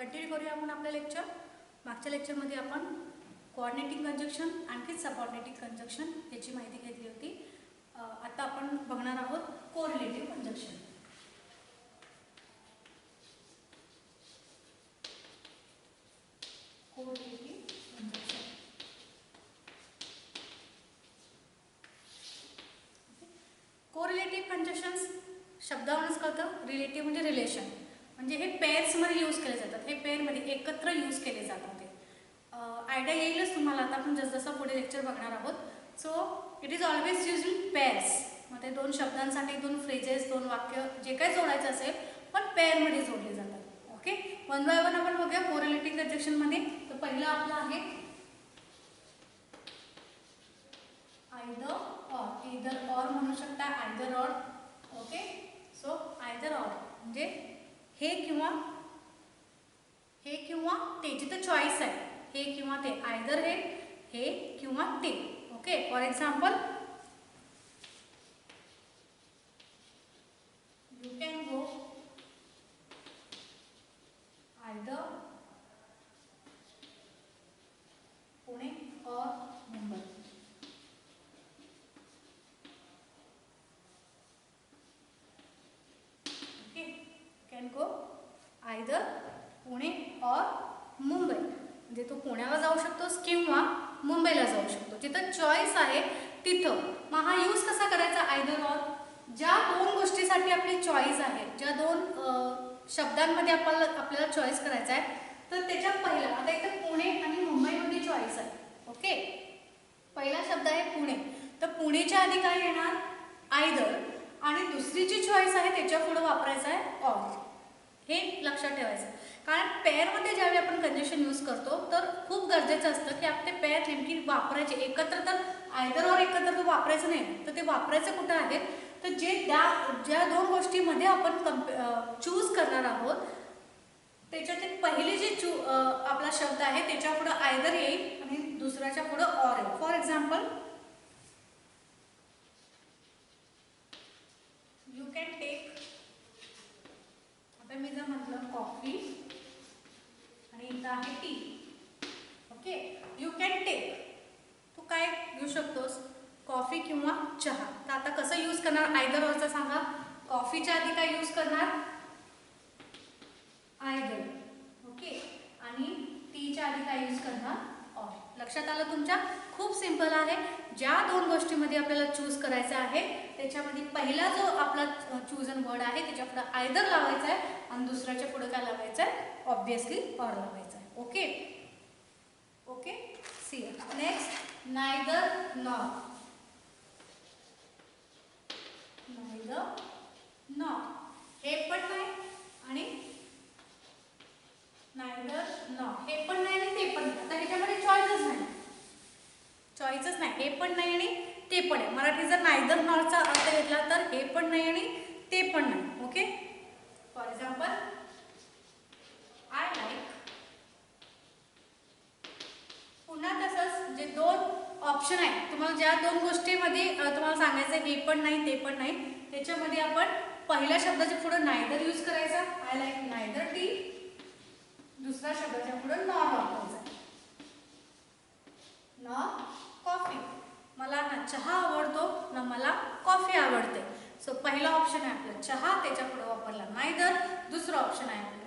Continue करूया आपण आपलं लेक्चर. मागच्या लेक्चरमध्ये आपण कोऑर्डिनेटिंग कंजक्शन आणखी सबऑर्डिनेटिंग कंजक्शन याची माहिती घेतली होती. आता आपण बघणार आहोत कोरिलेटिव्ह कंजक्शन. कोरिलेटिव्ह कंजक्शन्स शब्दावरूनच कळतं. रिलेटिव्ह म्हणजे रिलेशन, म्हणजे हे पेअर्समध्ये यूज केले जातात. हे पेअरमध्ये एकत्र यूज केले जातात. ते आयडिया येईलच तुम्हाला. आता आपण जसं पुढे लेक्चर बघणार आहोत. So it is always use in pairs. मग ते दोन शब्दांसाठी दोन फ्रेजेस, दोन वाक्य जे काही जोडायचं असेल पण पेअरमध्ये जोडले जातात. ओके, वन बाय वन आपण बघूया कोरिलेटिव्ह कंजक्शनमध्ये. तर पहिलं आपलं आहे आयदर ऑर. इधर ऑर म्हणू शकता, either or. Okay, so either or म्हणजे हे किंवा ते, जिथं चॉईस आहे हे किंवा ते. आयदर हे किंवा ते. Okay, for example you can go either Pune or Mumbai. Okay, can go either Pune or Mumbai म्हणजे तू पुण्याला जाऊ शकतोस किंवा मुंबईला जाऊ शकतो. जिथं चॉईस आहे तिथं. मग हा यूज कसा करायचा आयदर ऑर? ज्या दोन गोष्टीसाठी आपली चॉईस आहे, ज्या दोन शब्दांमध्ये आपल्याला चॉईस करायचा आहे, तर त्याच्या पहिला आता इथं पुणे आणि मुंबईमध्ये चॉईस आहे. ओके, पहिला शब्द आहे पुणे, तर पुणेच्या आधी काय येणार? आयदर. आणि दुसरी जी चॉईस आहे त्याच्या पुढे वापरायचं आहे ऑर. हे लक्षात ठेवायचं. कारण पेअरमध्ये ज्यावेळी आपण कंजक्शन यूज करतो तर खूप गरजेचं असतं की आपण ते पेअर नेमकी वापरायचे. एकत्र तर आयदर ऑर एकत्र तर वापरायचं नाही. तर ते वापरायचं कुठं आहे? तर ज्या दोन गोष्टीमध्ये आपण चूज करणार आहोत त्याच्यातील पहिली जी आपला शब्द आहे त्याच्या पुढे आयदर येईल आणि दुसऱ्याच्या पुढे ऑर येईल. For example you can take. आता मी जर म्हटलं कॉफी आणि इथं आहे tea. Okay, you can take. तू काय घेऊ शकतोस? कॉफी किंवा चहा. तर आता कसं यूज करणार आयदर ऑरचं सांगा. कॉफीच्या आधी काय यूज करणार? आयदर. ओके, आणि टीच्या आधी काय यूज करणार? ऑर. लक्षात आलं तुमच्या? खूप सिंपल आहे. ज्या दोन गोष्टीमध्ये आपल्याला चूज करायचं आहे त्याच्यामध्ये पहिला जो आपला चूजन वर्ड आहे त्याच्या पुढे आयदर लावायचा आहे आणि दुसऱ्याच्या पुढे काय लावायचं आहे? ऑब्विसली ऑर लावायचा आहे. Okay okay, see next neither nor. Neither nor हे पण नाही आणि नायदर नॉर हे पण नाही आणि ते पण नाही. आता ह्याच्यामध्ये चॉईसच नाही. हे पण नाही आणि ते पण आहे. मराठी जर नायदर नॉरचा अर्थ घेतला तर हे पण नाही आणि ते पण नाही. Okay, for example I like. पुन्हा तसंच जे दोन ऑप्शन आहेत तुम्हाला, ज्या दोन गोष्टीमध्ये तुम्हाला सांगायचं हे पण नाही ते पण नाही, त्याच्यामध्ये आपण पहिल्या शब्दाच्या पुढे नायदर यूज करायचा. I like neither T. दुसऱ्या शब्दाच्या पुढे नॉर वापरायचा. Nor coffee. मला ना चहा आवडतो ना मला कॉफी आवडते. सो पहिला ऑप्शन आहे आपला चहा, त्याच्या पुढे वापरला नायदर. दुसरा ऑप्शन आहे आपलं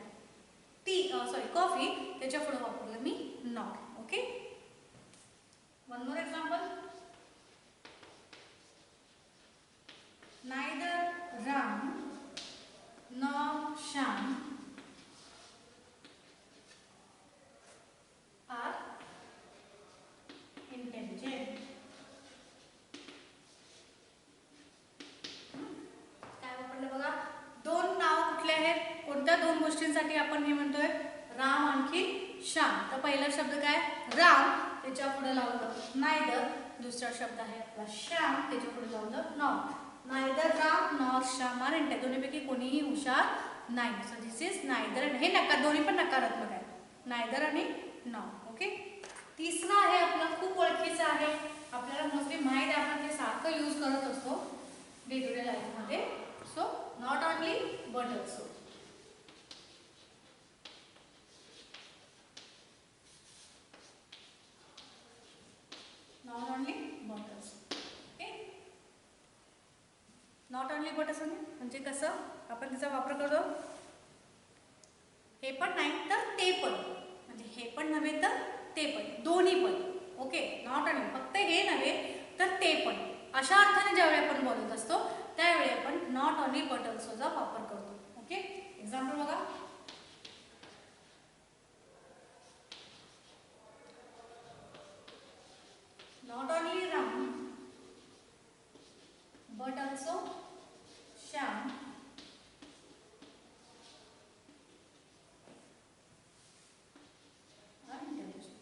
कॉफी, त्याच्या पुढे वापरलं मी nor. Okay, one more example. Neither Ram nor Shyam are intelligent. काय वापरलं बघा? दोन नाव कुठले आहेत? कोणत्या दोन गोष्टींसाठी आपण हे म्हणतोय? राम आणखी श्याम. तर पहिला शब्द काय? राम, त्याच्या पुढे लावलं नायदर. दुसरा शब्द आहे आपला श्याम, त्याच्या पुढे लावलं nor. Neither Ram nor Shyam are intelligent. दोन्हीपैकी कोणीही हुशार नाही. So this is neither. हे नकार, दोन्ही पण नकारात्मक आहे. नायदर आणि नॉर. ओके, तिसरा आहे आपला खूप ओळखीचं आहे, आपल्याला मोस्टली माहीत आहे, आपण हे सारखं यूज करत असतो डे टू डे लाईफमध्ये. So not only but also. Only but असं म्हणजे कसं आपण त्याचा वापर करतो, हे पण नाही तर ते पण, म्हणजे हे पण नव्हे तर ते पण, दोन्ही पण. ओके, नॉट ओनली, फक्त हे नव्हे तर ते पण, अशा अर्थाने ज्यावेळी आपण बोलत असतो त्यावेळी आपण नॉट ओनली बट ऑल्सोचा वापर करतो. ओके, एक्झाम्पल बघा. Not only Ram but also Shyam are intelligent.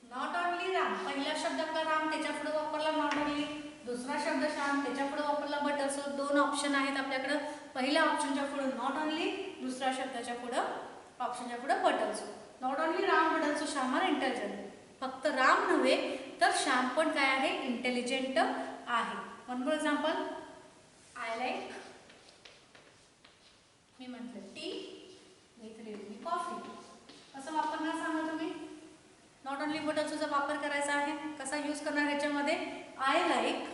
Not only Ram, पहिला शब्द आपला राम, त्याच्या पुढे वापरला नॉट ओनली. दुसरा शब्द श्याम, त्याच्या पुढे वापरला बट ऑल्सो. दोन ऑप्शन आहेत आपल्याकडे. पहिल्या ऑप्शनच्या पुढे नॉट ओनली, दुसऱ्या शब्दाच्या पुढे ऑप्शनच्या पुढे but also. Not only Ram but also Shyam are intelligent. फक्त राम नव्हे तर श्याम पण काय आहे, इंटेलिजंट आहे. One more example. I like, मी म्हटलं टी, मी कॉफी. कसं वापरणार सांगा तुम्ही. नॉट ओनली बट ऑल्सोचा वापर करायचा आहे. कसा यूज करणार ह्याच्यामध्ये. आय लाईक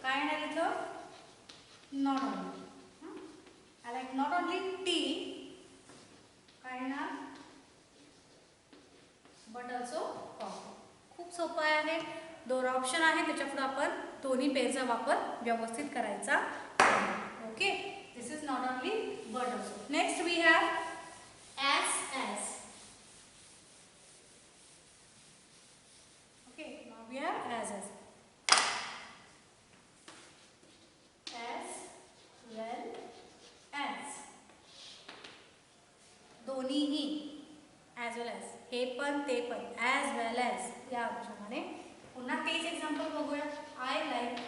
काय येणार इथं, not only. I like not only T काय येणार, बट ऑल्सो कॉफी. खूप सोपं आहे. दोन ऑप्शन आहे, त्याच्या पुढे आपण दोन्ही पेरचा वापर व्यवस्थित करायचा. Okay, this is not only but also. Next we have as. Okay, now we have as well as, दोन्हीही, as well as, हे पण ते पण, as well as या प्रमाणे. पुन्हा तेच एक्झाम्पल बघूया. आय लाईक,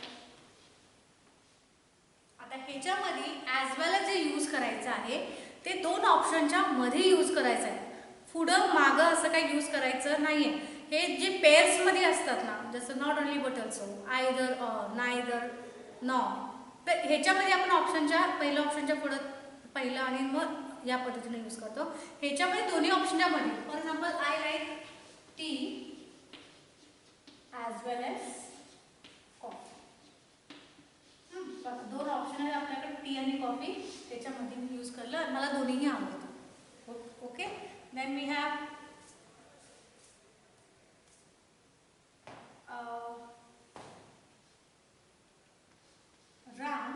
आता ह्याच्यामध्ये as well as जे यूज करायचं आहे ते दोन ऑप्शनच्या मध्ये यूज करायचं आहे. पुढं मागं असं काही यूज करायचं नाहीये. हे जे पेअर्स मध्ये असतात ना, जसं not only but also, either neither no, तर ह्याच्यामध्ये आपण ऑप्शनच्या पहिल्या ऑप्शनच्या पुढं पहिलं आणि मग या पद्धतीने यूज करतो. ह्याच्यामध्ये दोन्ही ऑप्शनच्या मध्ये, for example I like tea as well as coffee. दोन ऑप्शन आहेत आपल्याकडे, टी आणि कॉफी, त्याच्यामध्ये मी यूज केलं आणि मला दोन्हीही आवडतं. Okay, then we have Ram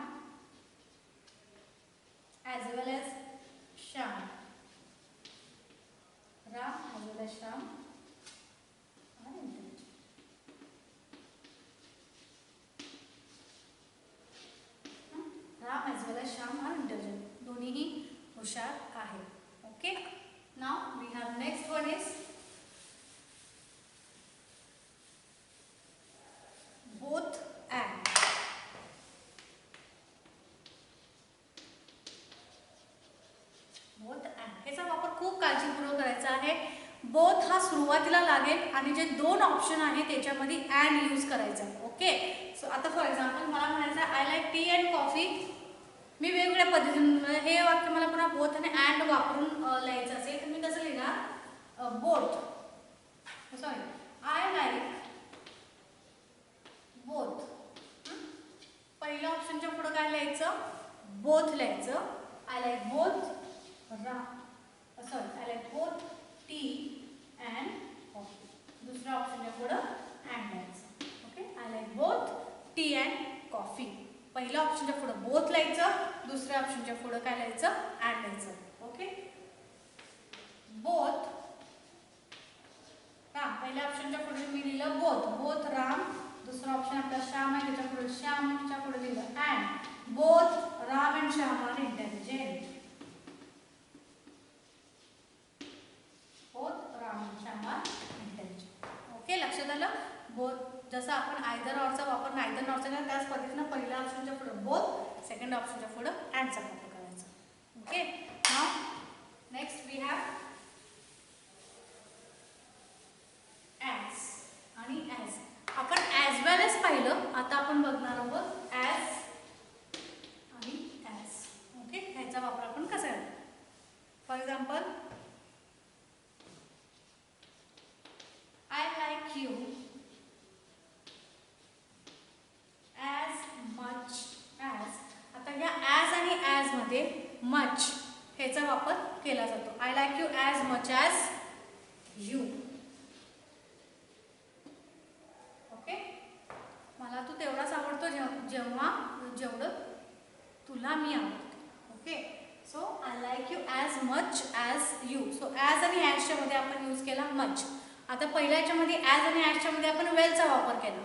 as well as Shyam. Ram as well as Shyam are intelligent. Ram as well as Shyam are intelligent. दोन्हीही हुशार आहेत. Okay. Now we have next one is both and. Both and, ह्याचा वापर खूप काळजीपूर्वक करायचा आहे. Both हा सुरुवातीला लागेल आणि जे दोन ऑप्शन आहे त्याच्यामध्ये अँड यूज करायचा. ओके, सो आता फॉर एक्झाम्पल मला म्हणायचं I like tea and coffee. मी वेगवेगळ्या पद्धतीने हे वाक्य मला पुन्हा बोथ आणि अँड वापरून लिहायचं असेल तर मी कसं लिहिणार, both, sorry I like both. पहिल्या ऑप्शनच्या पुढे काय लिहायचं, बोथ लिहायचं. I like both I like both tea and coffee. दुसऱ्या ऑप्शनच्या पुढे and लिहायचं. Okay, I like both tea and coffee. पहिल्या ऑप्शनच्या पुढे both लिहायचं, दुसऱ्या ऑप्शनच्या पुढे काय लिहायचं, and लिहायचं. ओके, both राम, पहिल्या ऑप्शनच्या पुढे मी लिहिलं both राम. दुसरा ऑप्शन आपला श्याम आहे, त्याच्या पुढे श्यामच्या पुढे लिहिलं and. both Ram and Shyam are intelligent. Okay, लक्षात आलं. बोथ जसं आपण आयदर ऑरचा वापर नायदर नॉरचा केला त्याच पद्धतीनं पहिल्या ऑप्शनच्या पुढे बोथ, सेकंड ऑप्शनच्या पुढे अँडचा वापर करायचा. Okay, now next we have as आणि ॲज. आपण ॲज वेल एज पाहिलं, आता आपण बघणार आहोत ॲज आणि ॲज. ओके, ह्याचा वापर आपण कसा आहे. For example I like like you as much as. आता ह्या ॲज आणि ॲजमध्ये मच ह्याचा वापर केला जातो. I like you as much as you. Okay, मला तू तेवढाच आवडतो जेवढं तुला मी आवडतो. Okay, so I like you as much as you. So as आणि ॲजच्या मध्ये आपण यूज केला मच. आता पहिल्या याच्यामध्ये ॲज आणि ॲजच्या मध्ये आपण वेलचा वापर केला,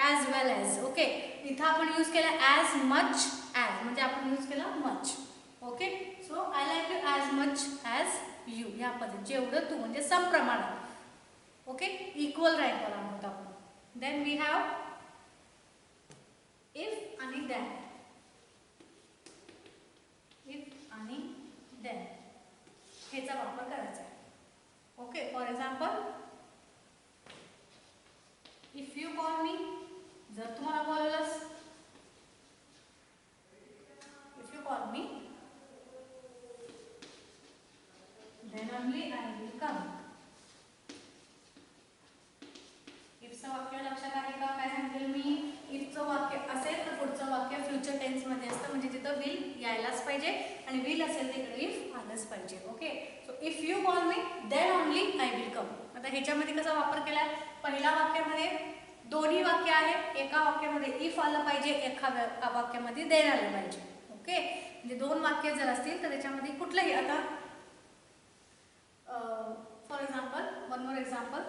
ॲज वेल ॲज. ओके, इथं आपण यूज केला ॲज मच ॲज, म्हणजे आपण यूज केला much. Okay, so I like you as much as you. ह्या पद्धतीने जेवढं तू म्हणजे समप्रमाणात. ओके, इक्वल रँकवर आहोत आपण. देन वी हॅव इफ आणि देन. इफ आणि देन ह्याचा वापर करायचा आहे. Okay, for example if you call me, जर तुम्हाला बोलवलंस, if you call me then only I will come. इफचं वाक्य लक्षात आहे का? काय सांगितलं मी? इफचं वाक्य असेल तर पुढचं वाक्य फ्युचर टेन्स मध्ये असतं, म्हणजे तिथं विल यायलाच पाहिजे आणि विल असेल तिकडे इफ आलंच पाहिजे. Okay, so if you call me then only I will come. आता ह्याच्यामध्ये कसा वापर केलाय? पहिल्या वाक्यामध्ये दोन्ही वाक्य आहेत, एका वाक्यामध्ये इफ आलं पाहिजे, एका वाक्यामध्ये देन आलं पाहिजे. ओके, म्हणजे दोन वाक्य जर असतील तर त्याच्यामध्ये कुठलंही, आता for example, one more example.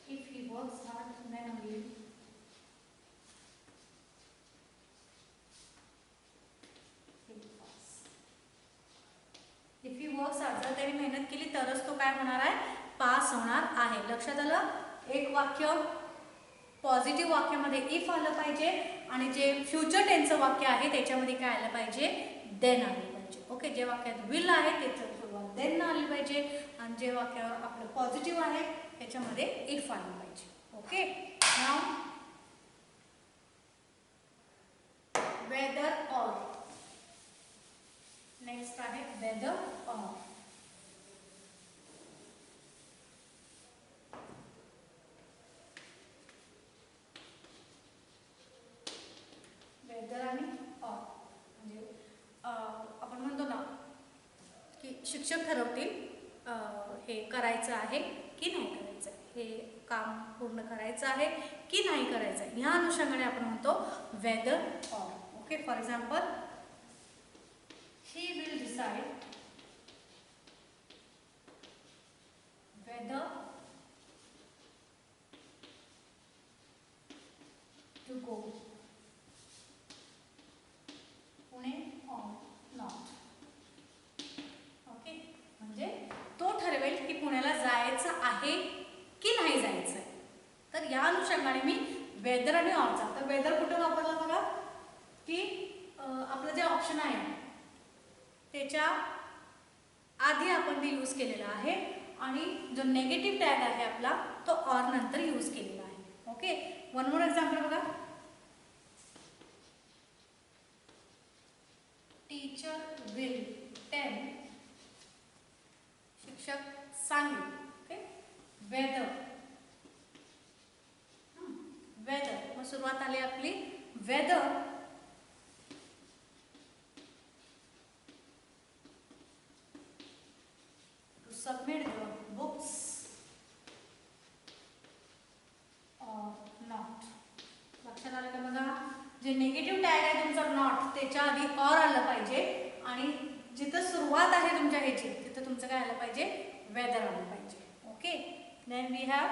If he works hard, then only he pass. If he works hard, जर त्याने मेहनत केली तरच तो काय होणार आहे? पास होणार आहे. लक्षात आलं? एक वाक्य पॉझिटिव्ह वाक्यामध्ये इफ आलं पाहिजे आणि जे फ्युचर टेन्सचं वाक्य आहे त्याच्यामध्ये काय आलं पाहिजे? देन आलं पाहिजे. ओके, जे वाक्यात विल आहे त्याचं सुरुवात देन आली पाहिजे आणि जे वाक्य आपलं पॉझिटिव्ह आहे त्याच्यामध्ये इफ आलं पाहिजे. Okay, now whether or. Next आहे वेदर ऑर. वेदर आणि ऑर म्हणजे आपण म्हणतो ना की शिक्षक ठरवतील हे करायचं आहे की नाही करायचं, हे काम पूर्ण करायचं आहे की नाही करायचं आहे, ह्या अनुषंगाने आपण म्हणतो whether or. Okay, for example he will decide whether to go Pune or not. Okay, म्हणजे तो ठरवेल की पुण्याला जायचं आहे की नाही जायचं आहे. तर या अनुषंगाने मी वेदर आणि ऑरचा, तर वेदर कुठे वापरला बघा, की आपलं जे ऑप्शन आहे त्याच्या आधी आपण ते यूज केलेला आहे आणि जो नेगेटिव्ह टॅग आहे आपला तो ऑर नंतर यूज केलेला आहे. ओके, वन मोर एक्झाम्पल बघा. टीचर विल टेल, शिक्षक सांगेल. ओके, वेदर, वेदर मग सुरुवात आली आपली whether to submit the books or not. लक्षात आलं का बघा? जे निगेटिव्ह टॅग आहे तुमचा नॉट त्याच्या आधी ऑर आलं पाहिजे आणि जिथं सुरुवात आहे तुमच्या ह्याची तिथं तुमचं काय आलं पाहिजे? वेदर आलं पाहिजे. Okay, then we have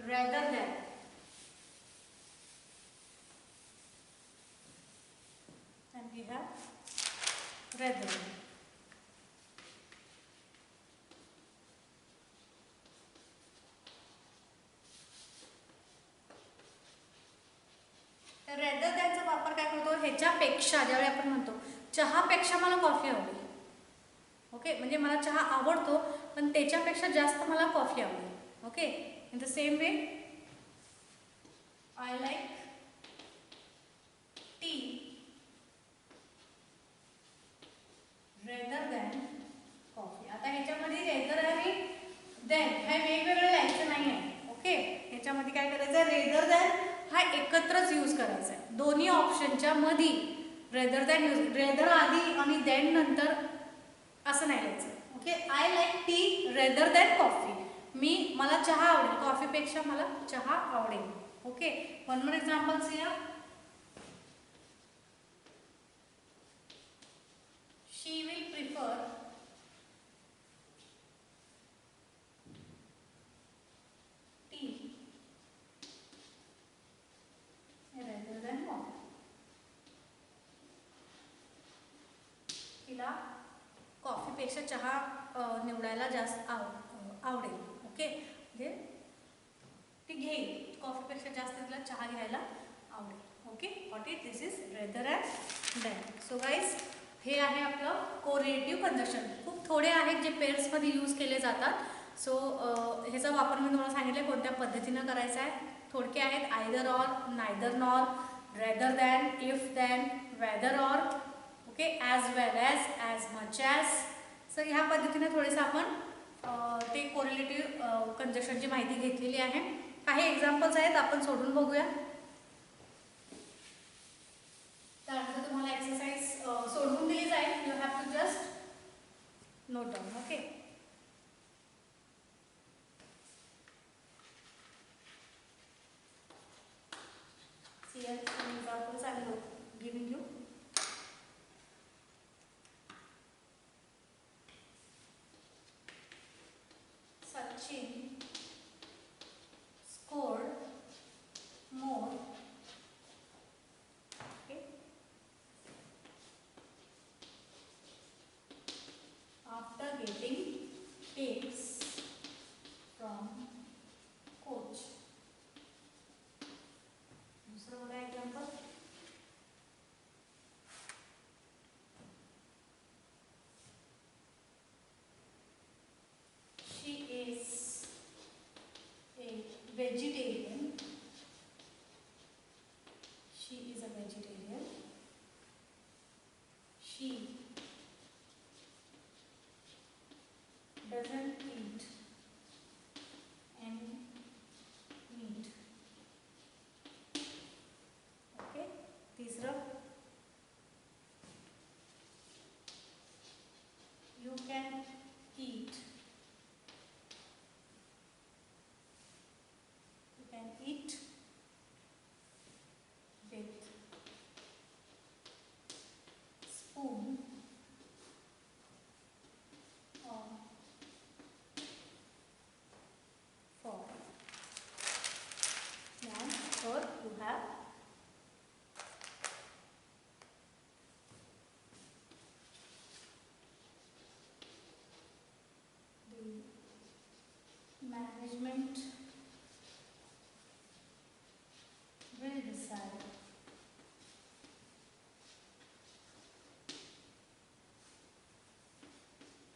rather than. and we have rather. तर रेदर दॅनचा वापर काय करतो? ह्याच्यापेक्षा, ज्यावेळी आपण म्हणतो चहापेक्षा मला कॉफी आवडेल. ओके, म्हणजे मला चहा आवडतो पण त्याच्यापेक्षा जास्त मला कॉफी आवडेल. Okay, in the same way I like एकत्रच यूज करायचं आहे. दोन्ही ऑप्शनच्या मधी रेदर दॅन यूज, रेदर आधी आणि देन नंतर असं नाही लिहायचं. Okay. I like T rather than coffee. मला चहा आवडेल, कॉफीपेक्षा मला चहा आवडेल. Okay. One more examples here. She will prefer tea rather than coffee. तिला कॉफीपेक्षा चहा निवडायला जास्त आवडेल. ओके. म्हणजे ती घेईल, कॉफीपेक्षा जास्त तिला चहा घ्यायला आवडेल. Okay. What is this is rather and then. So guys, हे आहे आपलं कोरिलेटिव्ह कंजक्शन. खूप थोडे आहेत जे पेअर्समध्ये यूज केले जातात. सो ह्याचा वापर मी तुम्हाला सांगितलं कोणत्या पद्धतीनं करायचा आहे. थोडके आहेत either or, neither nor, rather than, if then, whether or, okay, as well as much as. Sir ह्या पद्धतीने थोडेसे आपण ते कोरिलेटिव्ह कंजक्शनची माहिती घेतलेली आहे. काही एक्झाम्पल्स आहेत, आपण सोडून बघूया. त्यानंतर तुम्हाला एक्सरसाइज सोडवून दिली जाईल. You have to just note down. Okay. See here some examples I am giving you. Sachin scored more, okay, after getting tips from coach. दूसरा बड़ा example. She is a vegetarian. She is a vegetarian. She doesn't eat any meat. Okay. तीसरा, you can eat. You can eat with spoon or fork. Now, here you have the management will decide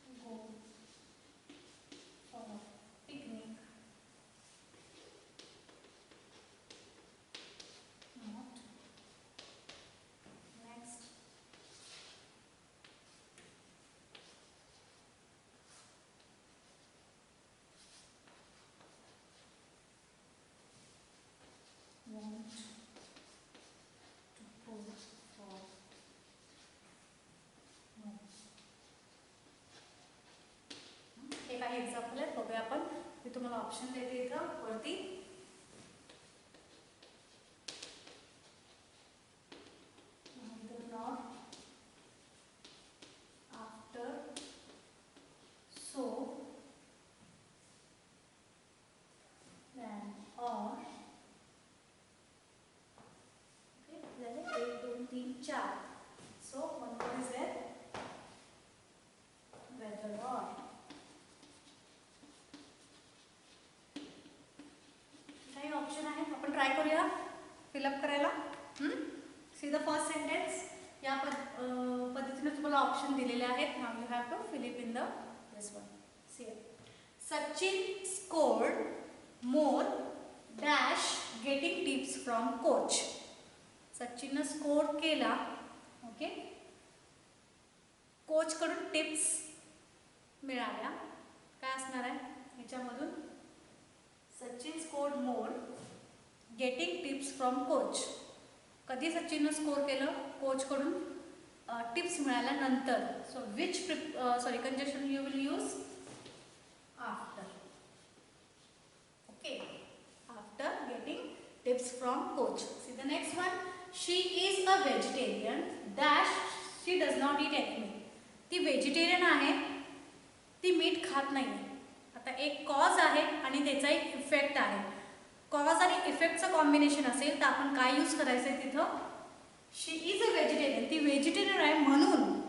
to go for a picnic, not. Next, want to go for no. हे काही example आहेत, बघूया आपण. मी तुम्हाला option देते इथं वरती. Neither nor, after, so, then, or. Okay, झाले 1 2 3 4. So one more is there, whether or. काही ऑप्शन आहेत, आपण ट्राय करूया फिलअप करायला. See the first sentence. या पद्धतीने तुम्हाला ऑप्शन दिलेले आहेत. Now you have to fill it in the this one. See Sachin scored more dash getting tips from coach. सचिननं स्कोर केला, ओके, कोचकडून टिप्स मिळाल्या. काय असणार आहे ह्याच्यामधून? Sachin scored more getting tips from coach. कधी सचिननं स्कोर केलं? कोचकडून टिप्स मिळाल्यानंतर. So which conjunction you will use? After. Okay, after getting tips from coach. See the next one. She is a vegetarian dash she does not eat any meat. ती vegetarian आहे, ती मीठ खात नाही. आता एक कॉज आहे आणि त्याचा एक इफेक्ट आहे. कॉज आणि इफेक्टचं कॉम्बिनेशन असेल तर आपण काय यूज करायचं आहे तिथं? शी इज अ व्हेजिटेरियन. ती व्हेजिटेरियन आहे म्हणून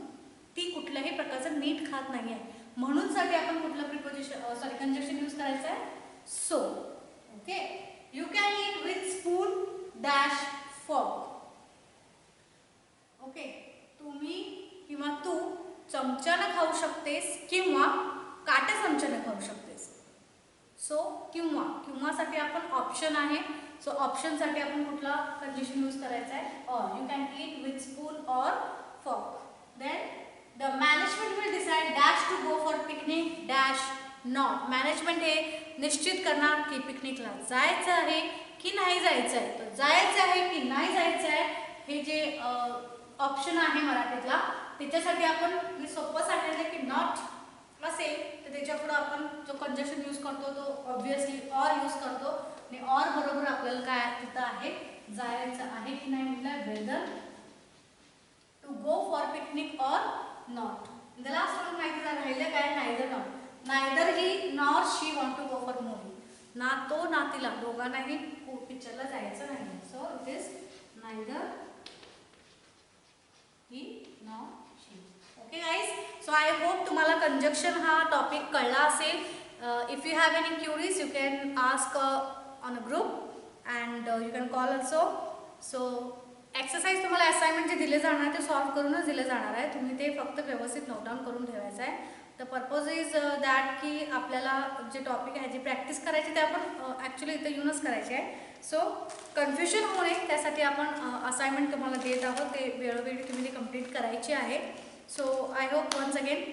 ती कुठल्याही प्रकारचं मीठ खात नाही आहे. म्हणून साठी आपण कुठलं प्रिपोजिशन कंजक्शन यूज करायचं आहे? So. Okay, you can eat with spoon dash fork. Okay, तुम्ही किंवा तू चमच्यानं खाऊ शकतेस किंवा काट्या चमच्यानं खाऊ शकतेस. सो किंवासाठी आपण ऑप्शन आहे. सो ऑप्शनसाठी आपण कुठला कंडिशन यूज करायचा आहे? Or. You can eat with spoon or fork. Then the management will decide dash to go for picnic dash not. Management हे निश्चित करणार की पिकनिकला जायचं आहे की नाही जायचं आहे. तर जायचं आहे की नाही जायचं आहे हे जे ऑप्शन आहे मराठीतला त्याच्यासाठी आपण मी सोपं सांगितलं की नॉट असेल तर त्याच्यापुढं आपण जो कंजक्शन यूज करतो तो ऑब्व्हियसली ऑर यूज करतो. आणि ऑर बरोबर आपल्याला काय तिथं आहे? जायचं आहे की नाही म्हटलं whether to go for picnic or not. The last one माहिती राहिलं काय? Neither not. Neither he nor she want to go for movie. ना तो ना तिला दोघांनाही पिक्चरला जायचं नाही. So it is neither he nor she. Okay guys, so I hope तुम्हाला कंजक्शन हा टॉपिक कळला असेल. If you have any queries you can ask on a group and you can call also. So exercise तुम्हाला assignment जे दिले जाणार ते solve करूनच दिले जाणार आहे. तुम्ही ते फक्त व्यवस्थित नोट डाऊन करून ठेवायचं आहे. द पर्पज इज दॅट की आपल्याला जे टॉपिक आहे जी प्रॅक्टिस करायची ते आपण ॲक्च्युली इथं येऊनच करायची आहे. सो कन्फ्युजन होऊ नये त्यासाठी आपण असाइनमेंट तुम्हाला देत आहोत. ते वेळोवेळी तुम्ही ते कंप्लीट करायची आहे. So I hope once again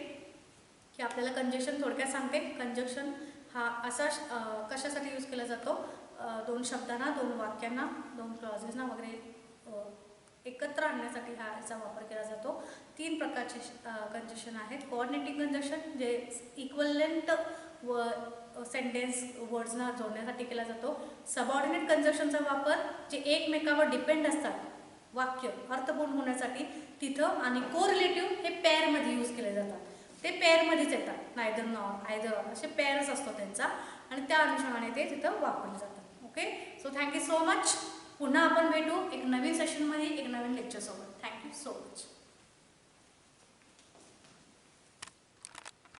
की आपल्याला कंजक्शन थोडक्यात सांगते. कंजक्शन हा असा कशासाठी यूज केला जातो? दोन शब्दांना, दोन वाक्यांना, दोन क्लॉजेसना वगैरे एकत्र आणण्यासाठी हा याचा वापर केला जातो. 3 प्रकारचे कंजक्शन आहेत. कोऑर्डिनेटिंग कंजक्शन जे इक्वलंट व सेंटेन्स वर्ड्सना जोडण्यासाठी केला जातो. सबऑर्डिनेट कंजक्शनचा वापर जे एकमेकावर डिपेंड असतात वाक्य अर्थपूर्ण होण्यासाठी तिथं. आणि कोरिलेटिव्ह हे पेअरमध्ये यूज केले जातात. ते पेअरमध्येच येतात. नायदर नॉर आयदर असे पेअर्स असतो त्यांचा आणि त्या अनुषंगाने ते तिथं वापरले जातात. Okay, so thank you so much. पुन्हा आपण भेटू एक नवीन सेशनमध्ये एक नवीन लेक्चरसोबत. Thank you so much.